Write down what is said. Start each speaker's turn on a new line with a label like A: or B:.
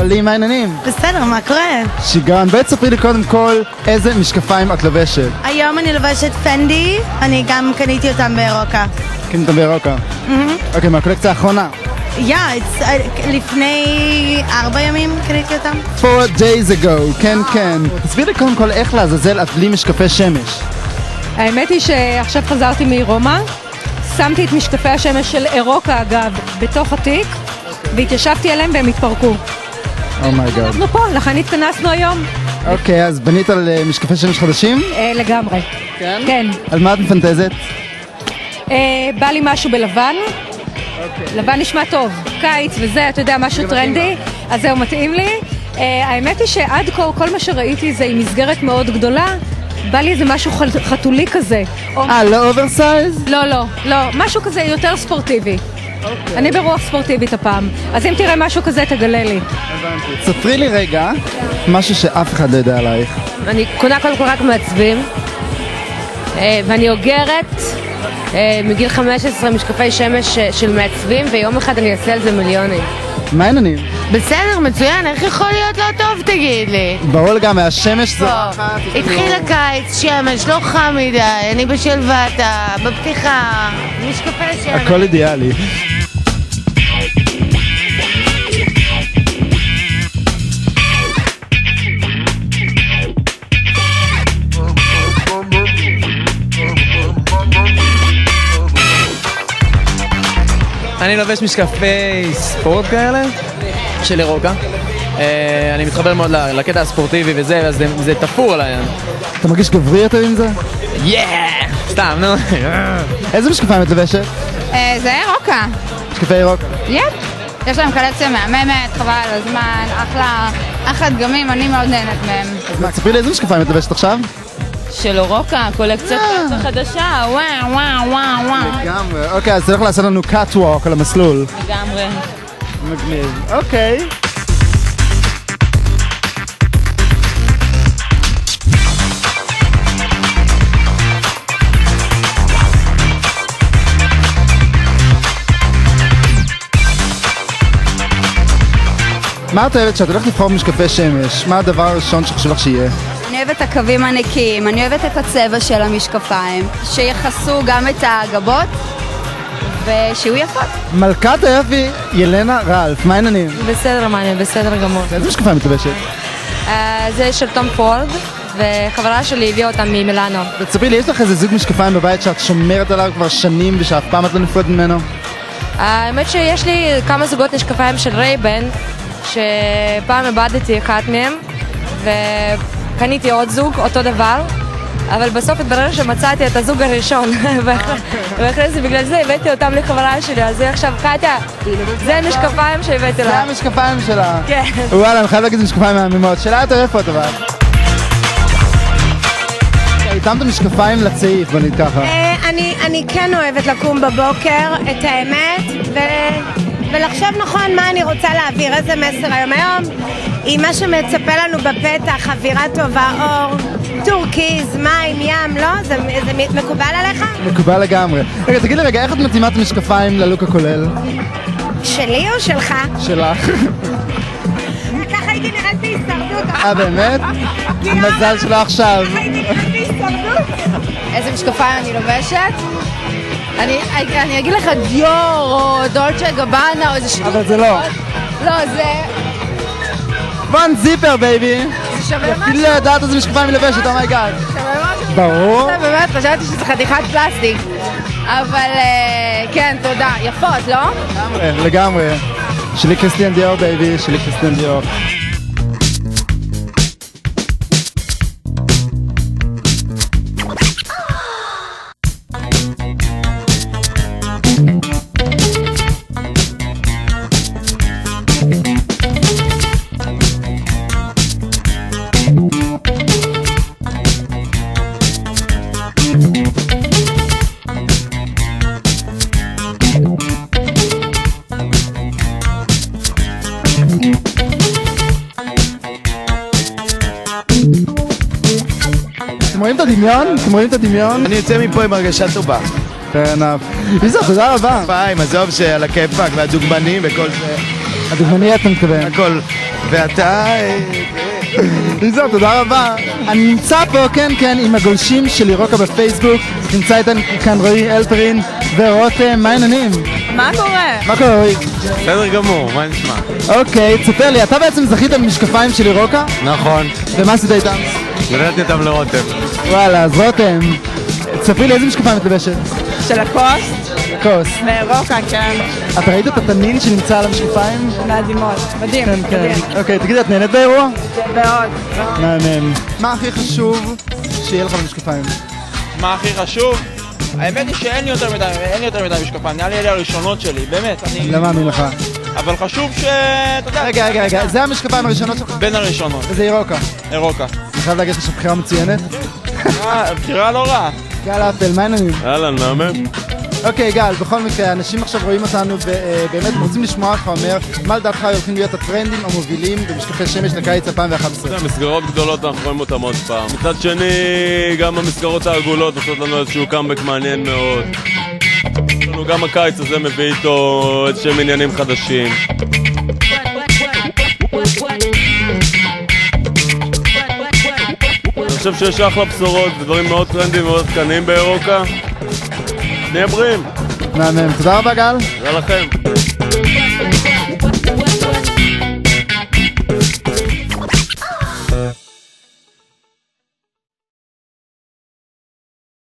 A: לי, מה העניינים?
B: בסדר, מה קורה?
A: שיגעון, בואי תספרי לי קודם כל איזה משקפיים את לובשת.
B: היום אני לובשת פנדי, אני גם קניתי אותם באירוקה.
A: קנית אותם באירוקה? אוקיי, מהקולקציה האחרונה?
B: לפני 4 ימים קניתי אותם.
A: 4 days ago, כן כן. תסביר לי קודם כל איך לעזאזל את בלי משקפי שמש.
C: האמת היא שעכשיו חזרתי מרומא, שמתי את משקפי השמש של אירוקה אגב בתוך התיק והתיישבתי עליהם והם התפרקו.
A: אומייגאד.
C: אנחנו פה, לכן התכנסנו היום.
A: אוקיי, אז בנית על משקפי שמש חדשים?
C: לגמרי.
A: כן?
C: כן.
A: על מה את מפנטזת?
C: בא לי משהו בלבן. לבן נשמע טוב, קיץ וזה, אתה יודע, משהו טרנדי, אז זהו מתאים לי. האמת היא שעד כה כל מה שראיתי זה עם מסגרת מאוד גדולה, בא לי איזה משהו חתולי כזה.
A: לא אוברסייז?
C: לא, משהו כזה יותר ספורטיבי. אני ברוח ספורטיבית הפעם, אז אם תראה משהו כזה תגלה לי.
A: ספרי לי רגע משהו שאף אחד לא יודע עלייך.
D: אני קונה קודם כל רק מעצבים, ואני אוגרת מגיל 15 משקפי שמש של מעצבים, ויום אחד אני אעשה על זה מיליונים.
A: מה העניינים?
D: בסדר, מצוין, איך יכול להיות לא טוב תגיד לי?
A: ברור לגמרי, השמש זורחת.
D: התחיל הקיץ, שמש, לא חם מדי, אני בשלוותה, בפתיחה, משקפי שמש.
A: הכל אידיאלי.
E: אני לובש משקפי ספורט כאלה של אירוקה. אני מתחבר מאוד לקטע הספורטיבי וזה, אז זה תפור עליי.
A: אתה מרגיש גברי יותר עם זה?
E: סתם, נו.
A: איזה משקפיים את לובשת?
F: זה אירוקה.
A: משקפי אירוקה?
F: יש להם קולקציה מהממת, חבל על הזמן, אחלה דגמים, אני מאוד נהנית מהם.
A: אז תספרי לי איזה משקפיים את לובשת עכשיו?
D: של אירוקה, קולקציה חדשה, וואו.
A: לגמרי, אוקיי, אז צריך לעשות לנו קאט-ווק על המסלול.
D: לגמרי.
A: מגניב, אוקיי. מה את אוהבת שאת הולכת לבחור משקפי שמש? מה הדבר הראשון שחשוב לך שיהיה?
F: אני אוהבת את הקווים הנקיים, אני אוהבת את הצבע של המשקפיים, שיחסו גם את הגבות ושיהיו יפות.
A: מלכת היופי, ילנה רלף, מה העניינים?
D: בסדר, בסדר גמור.
A: איזה משקפיים את לובשת?
D: זה של תום פורד, וחברה שלי הביאה אותם ממילאנו.
A: ותספרי לי, יש לך איזה זוג משקפיים בבית שאת שומרת עליו כבר שנים ושאף פעם את לא נפרדת ממנו?
D: האמת שיש לי כמה זוגות משקפיים של רייבן, שפעם איבדתי אחד מהם, וקניתי עוד זוג, אותו דבר, אבל בסוף התברר שמצאתי את הזוג הראשון, ואחרי זה בגלל זה הבאתי אותם לחברה שלי, אז זה עכשיו, קטיה, זה המשקפיים שהבאתי לה.
A: זה המשקפיים שלה.
D: כן.
A: וואלה, אני חייב להגיד משקפיים מהממות. שאלה יותר יפות אבל. התאמת משקפיים לצעיף, בוא נגיד ככה.
B: אני כן אוהבת לקום בבוקר, את האמת, ולחשוב נכון מה אני רוצה להעביר, איזה מסר היום. עם מה שמצפה לנו בפתח, אווירה טובה, אור, טורקיז, מים, ים, לא? זה מקובל עליך?
A: מקובל לגמרי. רגע, תגיד לי רגע, איך את מתאימה את המשקפיים ללוק הכולל?
B: שלי או שלך?
A: שלך.
B: ככה הייתי נראית בהישרדות.
A: באמת? מזל שלא עכשיו.
B: ככה הייתי נראית בהישרדות.
D: איזה משקפיים אני לובשת? אני אגיד לך דיור או דולצ'ה גבאנה או איזה שטות.
A: אבל זה לא.
D: לא, זה...
A: וואן זיפר בייבי.
D: זה שווה משהו.
A: אפילו לא יודעת איזה משקפיים היא לובשת, אומייגאד.
D: שווה משהו.
A: ברור.
D: באמת, חשבתי שזה חתיכת פלסטיק. אבל כן, תודה. יפות, לא?
A: לגמרי. שלי קריסטיאן דיור בייבי, שלי קריסטיאן דיור. אתם רואים את הדמיון? אתם רואים את הדמיון?
G: אני יוצא מפה עם הרגשה טובה.
A: fair enough. איזו, תודה רבה.
G: פעם, עזוב שעל הכיפק והדוגמנים וכל זה.
A: הדוגמני אתה מתכוון.
G: הכל. ואתה...
A: ליזו, תודה רבה. אני נמצא פה, כן, עם הגולשים של לירוקה בפייסבוק. נמצא איתן כאן רועי אלפרין ורותם, מה העניינים?
H: מה קורה?
A: מה קורה רועי?
G: בסדר גמור, מה נשמע?
A: אוקיי, תספר לי, אתה בעצם זכית במשקפיים של לירוקה?
G: נכון.
A: ומה עשית איתם?
G: נתתי אותם לרותם.
A: וואלה, אז רותם, תספרי לי איזה משקפיים את לבשת?
H: של הכוס?
A: כוס.
H: באירופה, כן.
A: את ראית את התנין שנמצא על המשקפיים?
H: מדהימות. מדהים.
A: כן. אוקיי, תגידי, את נהנית באירוע?
H: מאוד.
A: מהמם. מה הכי חשוב שיהיה לך במשקפיים?
I: מה הכי חשוב? האמת היא שאין לי יותר מדי משקפיים, נראה לי אלה הראשונות שלי, באמת.
A: אני לא מאמין לך.
I: אבל חשוב אתה יודע...
A: רגע, זה המשקפיים הראשונות שלך?
I: בין הראשונות.
A: וזה אירוקה.
I: אירוקה.
A: אני חייב להגיד לך שבחירה מצוינת.
I: בחירה לא רע.
A: גל אפל, מה העניינים?
G: אהלן, מהמם.
A: אוקיי גל, בכל מקרה, אנשים עכשיו רואים אותנו ובאמת רוצים לשמוע לך אומר מה לדעתך הולכים להיות הטרנדים המובילים במשקפי שמש לקיץ 2011?
G: מסגרות גדולות אנחנו רואים אותם עוד פעם. מצד שני, גם המסגרות העגולות עושות לנו איזשהו קאמבק מעניין מאוד. גם הקיץ הזה מביא איתו איזשהם עניינים חדשים. אני חושב שיש אחלה בשורות ודברים מאוד טרנדים ומאוד עדכניים באירופה. נהיה בריאים.
A: מהמם, תודה רבה גל.
G: תודה לכם.